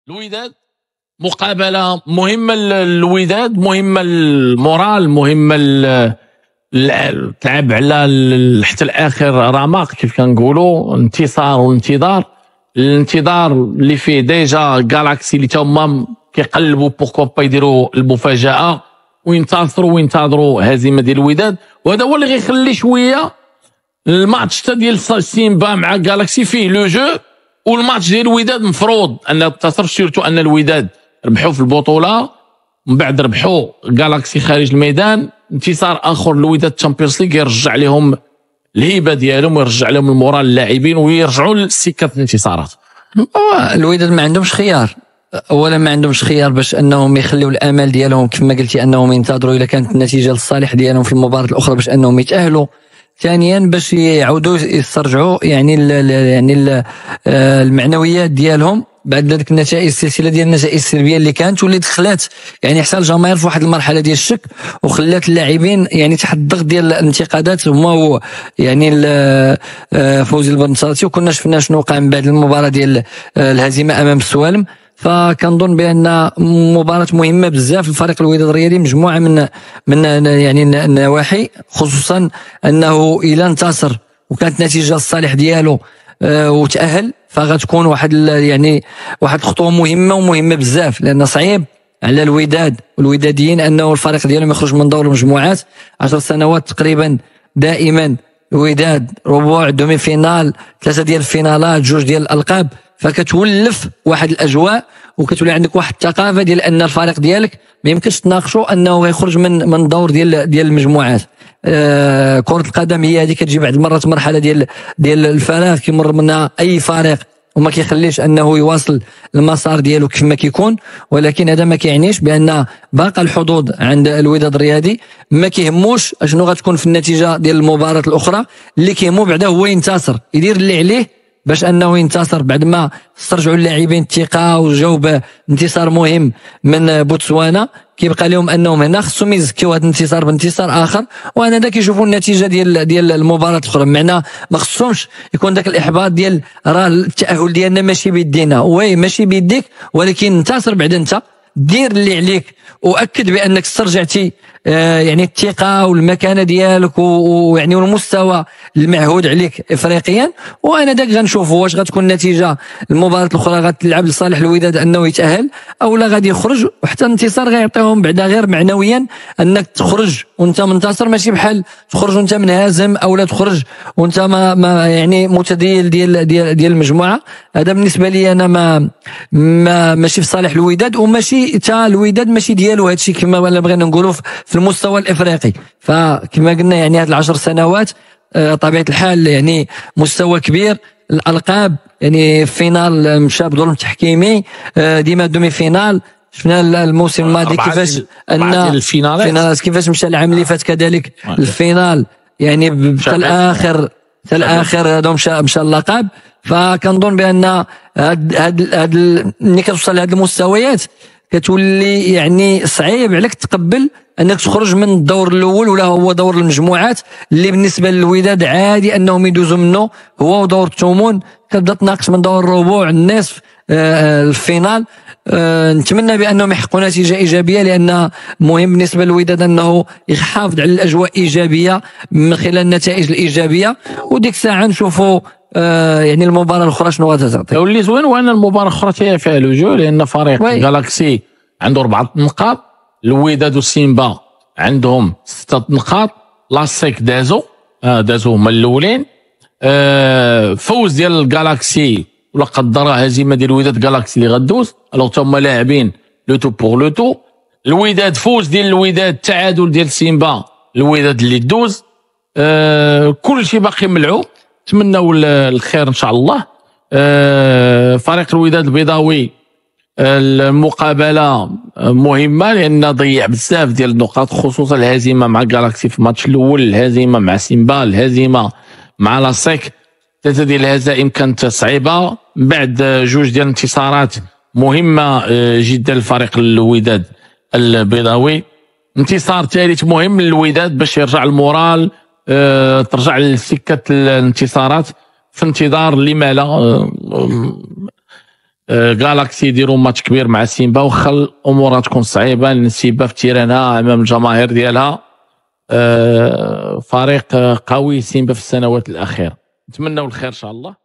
الوداد مقابله مهمه للوداد، مهمه المورال، مهمه تلعب على حتى الاخر رمق كيف كنقولوا، انتصار والانتظار. الانتظار اللي فيه ديجا جالاكسي اللي تما كيقلبوا بوركوا با يديروا المفاجاه وينتظروا هزيمه ديال الوداد، وهذا هو اللي غيخلي شويه الماتش حتى ديال سيمبا مع جالاكسي فيه لو جو. والماتش ديال الوداد مفروض ان تصر، سيرتو ان الوداد ربحوا في البطوله من بعد ربحوا جالاكسي خارج الميدان. انتصار اخر للوداد تشامبيونز ليغ يرجع لهم الهيبه ديالهم ويرجع لهم المورال اللاعبين ويرجعوا لسكه الانتصارات. الوداد ما عندهمش خيار، اولا ما عندهمش خيار باش انهم يخليوا الامل ديالهم كما قلتي انهم ينتظروا الا كانت النتيجه للصالح ديالهم في المباراه الاخرى باش انهم يتاهلوا. ثانيا باش يعودوا يسترجعوا يعني المعنويات ديالهم بعد ذلك النتائج، السلسله ديال النتائج السلبيه اللي كانت واللي دخلات يعني حتى الجماهير في واحد المرحله ديال الشك، وخلات اللاعبين يعني تحت الضغط ديال الانتقادات. هما يعني فوزي البنصراتي، وكنا شفنا شنو وقع من بعد المباراه ديال الهزيمه امام السوالم. فكنظن بان مباراه مهمه بزاف لفريق الوداد الرياضي، مجموعه من يعني النواحي، خصوصا انه الى انتصر وكانت نتيجه الصالح ديالو وتأهل، فغتكون واحد الخطوه مهمه ومهمه بزاف، لان صعيب على الوداد والوداديين انه الفريق ديالهم يخرج من دور المجموعات. 10 سنوات تقريبا دائما الوداد ربع دومي فينال، 3 ديال الفينالات، 2 ديال الالقاب، فكتولف واحد الاجواء وكتولي عندك واحد الثقافه ديال ان الفريق ديالك ما يمكنش تناقشوا انه غيخرج من دور ديال المجموعات. كرة القدم هي هذه كتجي بعض المرات مرحله ديال الفراغ كيمر منها اي فريق وما كيخليش انه يواصل المسار ديالو كيف ما كيكون، ولكن هذا ما كيعنيش بان باقى الحظوظ عند الوداد الرياضي، ما كيهموش اشنو غتكون في النتيجه ديال المباراه الاخرى. اللي كيهمو بعدا هو ينتصر، يدير اللي عليه باش انه ينتصر بعد ما استرجعوا اللاعبين الثقه وجاوا بانتصار مهم من بوتسوانا. كيبقى لهم انهم هنا خصهم يزكيو هذا الانتصار بانتصار اخر، وانا دا كيشوفوا النتيجه ديال المباراه الاخرى. بمعنى ما خصهمش يكون داك الاحباط ديال راه التاهل ديالنا ماشي بيدينا، وي ماشي بيديك، ولكن انتصر بعد انت دير اللي عليك، واكد بانك استرجعتي يعني الثقه والمكانه ديالك ويعني والمستوى المعهود عليك افريقيا. وانا داك غنشوفوا واش غتكون النتيجه المباراه الاخرى غتلعب لصالح الوداد انه يتاهل او لا غادي يخرج، وحتى الانتصار غيعطيهم بعدا غير معنويا انك تخرج وانت منتصر، ماشي بحال تخرج وانت منهزم او لا تخرج وانت ما يعني متديل ديال المجموعه. هذا بالنسبه لي انا ما ماشي في صالح الوداد، وماشي حتى الوداد ماشي ديالو هادشي كما بغينا نقولوا في المستوى الافريقي. فكما قلنا يعني هاد 10 سنوات طبيعه الحال يعني مستوى كبير، الالقاب يعني فينال مشى بظلم تحكيمي، ديما دومي فينال. شفنا الموسم الماضي كيفاش ان الفينالات كيفاش مشى العام اللي فات كذلك الفينال، يعني حتى الاخر هذا مشى اللقب. فكنظن بان هاد ملي كتوصل لهاد المستويات كتولي يعني صعيب عليك تقبل انك تخرج من الدور الاول ولا هو دور المجموعات، اللي بالنسبه للوداد عادي انهم يدوزوا منه، هو دور الثمن. كتبدا تناقش من دور الربع النصف الفينال. نتمنى بانهم يحققوا نتيجه ايجابيه، لان مهم بالنسبه للوداد انه يحافظ على الاجواء الايجابيه من خلال النتائج الايجابيه، وديك الساعه نشوفوا يعني المباراه الاخرى شنو غتعطي. واللي زوين هو ان المباراه الاخرى فيها لوجو، لان فريق جالاكسي عنده 4 نقاط، الوداد وسيمبا عندهم 6 نقاط، لاسيك دازو هما الاولين. فوز ديال الجالاكسي ولا قدر هزيمه ديال الوداد جالاكسي اللي غدوز، الوغ هما لاعبين لو تو بور لو تو. الوداد فوز ديال الوداد، تعادل ديال سيمبا، الوداد اللي دوز. كل شيء باقي ملعوب، نتمنوا الخير ان شاء الله. فريق الوداد البيضاوي المقابله مهمه لان ضيع بزاف ديال النقاط، خصوصا الهزيمه مع جالاكسي في الماتش الاول، الهزيمه مع سيمبا، الهزيمه مع لاسيك. 3 ديال الهزائم كانت صعيبه، بعد 2 ديال الانتصارات مهمه جدا لفريق الوداد البيضاوي. انتصار ثالث مهم للوداد باش يرجع المورال، ترجع لسكه الانتصارات في انتظار لما لا جالاكسي يديروا ماتش كبير مع سيمبا، واخا الامور تكون صعيبه لان سيمبا في تيرانها امام الجماهير ديالها فريق قوي سيمبا في السنوات الاخيره. نتمنوا الخير ان شاء الله.